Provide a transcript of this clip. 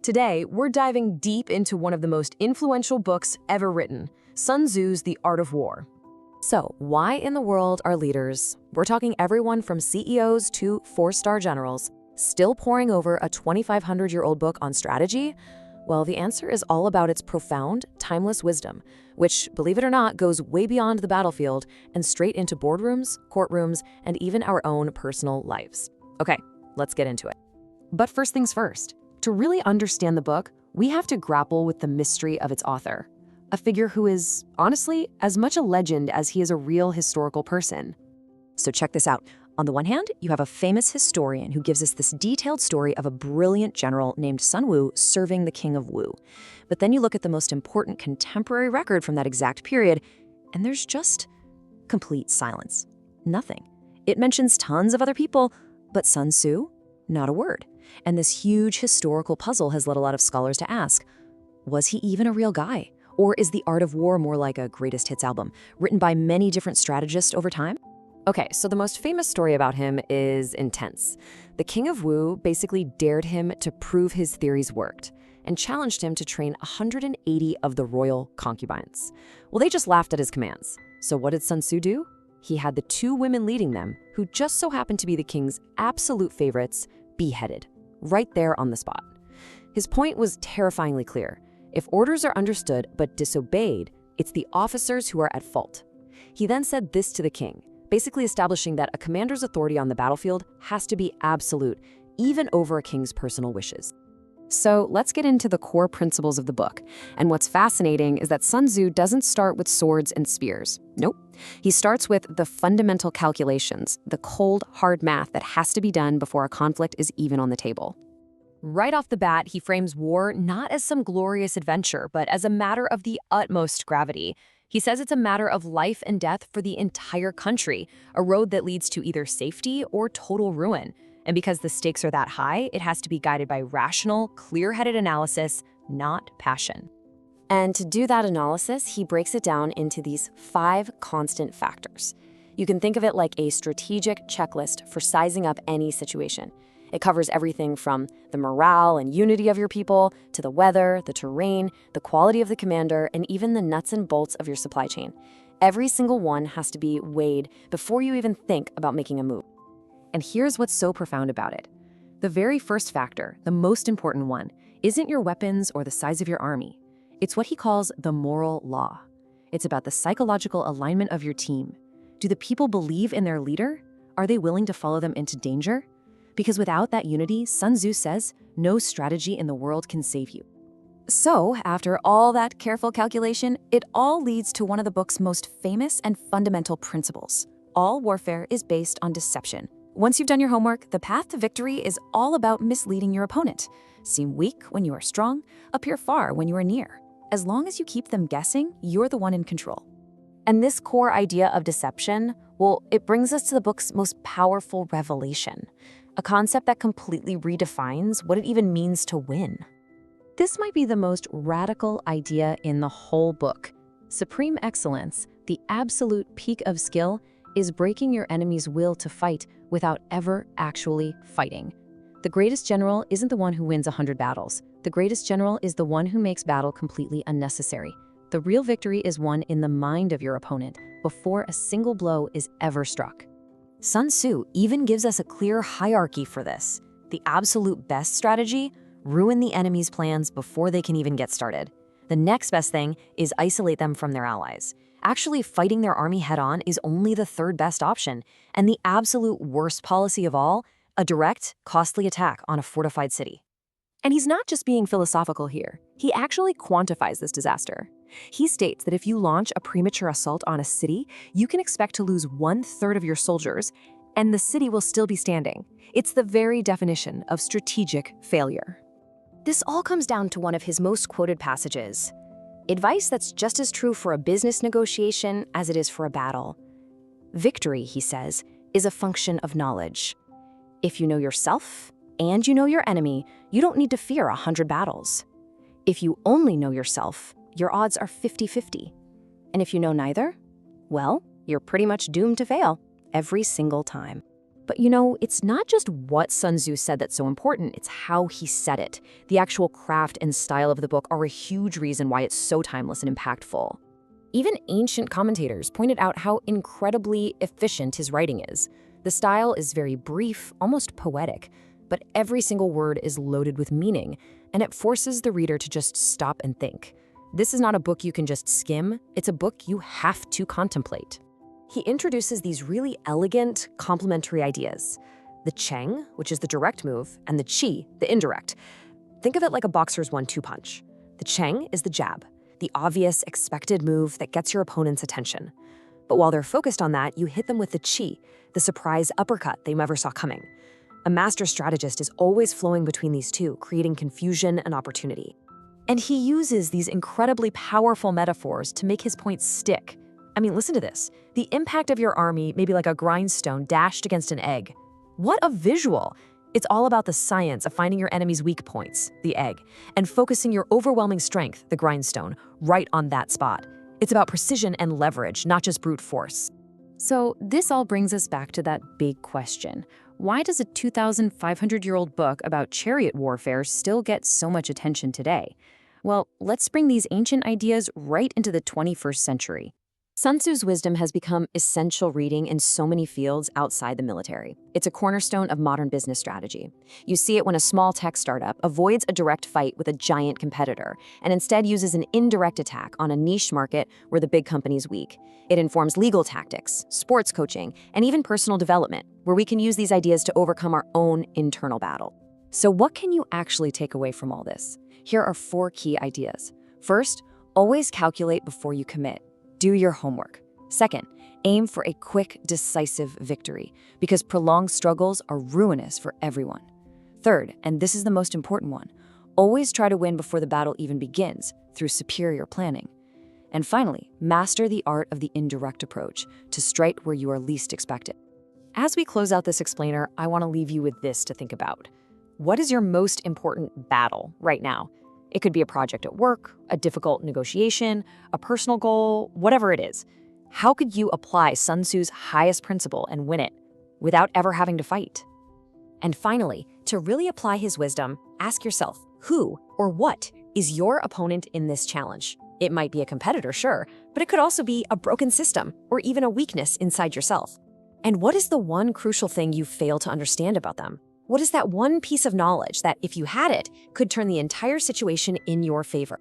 Today, we're diving deep into one of the most influential books ever written, Sun Tzu's The Art of War. So, why in the world are leaders, we're talking everyone from CEOs to four-star generals, still poring over a 2,500-year-old book on strategy? Well, the answer is all about its profound, timeless wisdom, which, believe it or not, goes way beyond the battlefield and straight into boardrooms, courtrooms, and even our own personal lives. Okay, let's get into it. But first things first. To really understand the book, we have to grapple with the mystery of its author, a figure who is, honestly, as much a legend as he is a real historical person. So check this out. On the one hand, you have a famous historian who gives us this detailed story of a brilliant general named Sun Tzu serving the king of Wu. But then you look at the most important contemporary record from that exact period, and there's just complete silence. Nothing. It mentions tons of other people, but Sun Tzu, not a word. And this huge historical puzzle has led a lot of scholars to ask, was he even a real guy? Or is The Art of War more like a greatest hits album, written by many different strategists over time? Okay, so the most famous story about him is intense. The king of Wu basically dared him to prove his theories worked and challenged him to train 180 of the royal concubines. Well, they just laughed at his commands. So what did Sun Tzu do? He had the two women leading them, who just so happened to be the king's absolute favorites, beheaded, right there on the spot. His point was terrifyingly clear. If orders are understood but disobeyed, it's the officers who are at fault. He then said this to the king, basically establishing that a commander's authority on the battlefield has to be absolute, even over a king's personal wishes. So let's get into the core principles of the book. And what's fascinating is that Sun Tzu doesn't start with swords and spears. Nope. He starts with the fundamental calculations, the cold, hard math that has to be done before a conflict is even on the table. Right off the bat, he frames war not as some glorious adventure, but as a matter of the utmost gravity. He says it's a matter of life and death for the entire country, a road that leads to either safety or total ruin. And because the stakes are that high, it has to be guided by rational, clear-headed analysis, not passion. And to do that analysis, he breaks it down into these 5 constant factors. You can think of it like a strategic checklist for sizing up any situation. It covers everything from the morale and unity of your people, to the weather, the terrain, the quality of the commander, and even the nuts and bolts of your supply chain. Every single one has to be weighed before you even think about making a move. And here's what's so profound about it. The very first factor, the most important one, isn't your weapons or the size of your army. It's what he calls the moral law. It's about the psychological alignment of your team. Do the people believe in their leader? Are they willing to follow them into danger? Because without that unity, Sun Tzu says, no strategy in the world can save you. So, after all that careful calculation, it all leads to one of the book's most famous and fundamental principles. All warfare is based on deception. Once you've done your homework, the path to victory is all about misleading your opponent. Seem weak when you are strong, appear far when you are near. As long as you keep them guessing, you're the one in control. And this core idea of deception, well, it brings us to the book's most powerful revelation, a concept that completely redefines what it even means to win. This might be the most radical idea in the whole book. Supreme excellence, the absolute peak of skill, is breaking your enemy's will to fight without ever actually fighting. The greatest general isn't the one who wins 100 battles. The greatest general is the one who makes battle completely unnecessary. The real victory is won in the mind of your opponent before a single blow is ever struck. Sun Tzu even gives us a clear hierarchy for this. The absolute best strategy: ruin the enemy's plans before they can even get started. The next best thing is isolate them from their allies. Actually fighting their army head-on is only the third best option. And the absolute worst policy of all, a direct, costly attack on a fortified city. And he's not just being philosophical here. He actually quantifies this disaster. He states that if you launch a premature assault on a city, you can expect to lose 1/3 of your soldiers, and the city will still be standing. It's the very definition of strategic failure. This all comes down to one of his most quoted passages. Advice that's just as true for a business negotiation as it is for a battle. Victory, he says, is a function of knowledge. If you know yourself and you know your enemy, you don't need to fear 100 battles. If you only know yourself, your odds are 50-50. And if you know neither, well, you're pretty much doomed to fail. every single time. But you know, it's not just what Sun Tzu said that's so important, it's how he said it. The actual craft and style of the book are a huge reason why it's so timeless and impactful. Even ancient commentators pointed out how incredibly efficient his writing is. The style is very brief, almost poetic, but every single word is loaded with meaning, and it forces the reader to just stop and think. This is not a book you can just skim, it's a book you have to contemplate. He introduces these really elegant, complementary ideas. The Cheng, which is the direct move, and the Qi, the indirect. Think of it like a boxer's 1-2 punch. The Cheng is the jab, the obvious, expected move that gets your opponent's attention. But while they're focused on that, you hit them with the Qi, the surprise uppercut they never saw coming. A master strategist is always flowing between these two, creating confusion and opportunity. And he uses these incredibly powerful metaphors to make his points stick. I mean, listen to this. The impact of your army may be like a grindstone dashed against an egg. What a visual! It's all about the science of finding your enemy's weak points, the egg, and focusing your overwhelming strength, the grindstone, right on that spot. It's about precision and leverage, not just brute force. So this all brings us back to that big question. Why does a 2,500-year-old book about chariot warfare still get so much attention today? Well, let's bring these ancient ideas right into the 21st century. Sun Tzu's wisdom has become essential reading in so many fields outside the military. It's a cornerstone of modern business strategy. You see it when a small tech startup avoids a direct fight with a giant competitor and instead uses an indirect attack on a niche market where the big company's weak. It informs legal tactics, sports coaching, and even personal development, where we can use these ideas to overcome our own internal battle. So what can you actually take away from all this? Here are 4 key ideas. First, always calculate before you commit. Do your homework. Second, aim for a quick, decisive victory, because prolonged struggles are ruinous for everyone. Third, and this is the most important one, always try to win before the battle even begins through superior planning. And finally, master the art of the indirect approach to strike where you are least expected. As we close out this explainer, I want to leave you with this to think about. What is your most important battle right now? It could be a project at work, a difficult negotiation, a personal goal, whatever it is. How could you apply Sun Tzu's highest principle and win it without ever having to fight? And finally, to really apply his wisdom, ask yourself, who or what is your opponent in this challenge? It might be a competitor, sure, but it could also be a broken system or even a weakness inside yourself. And what is the one crucial thing you fail to understand about them? What is that one piece of knowledge that, if you had it, could turn the entire situation in your favor?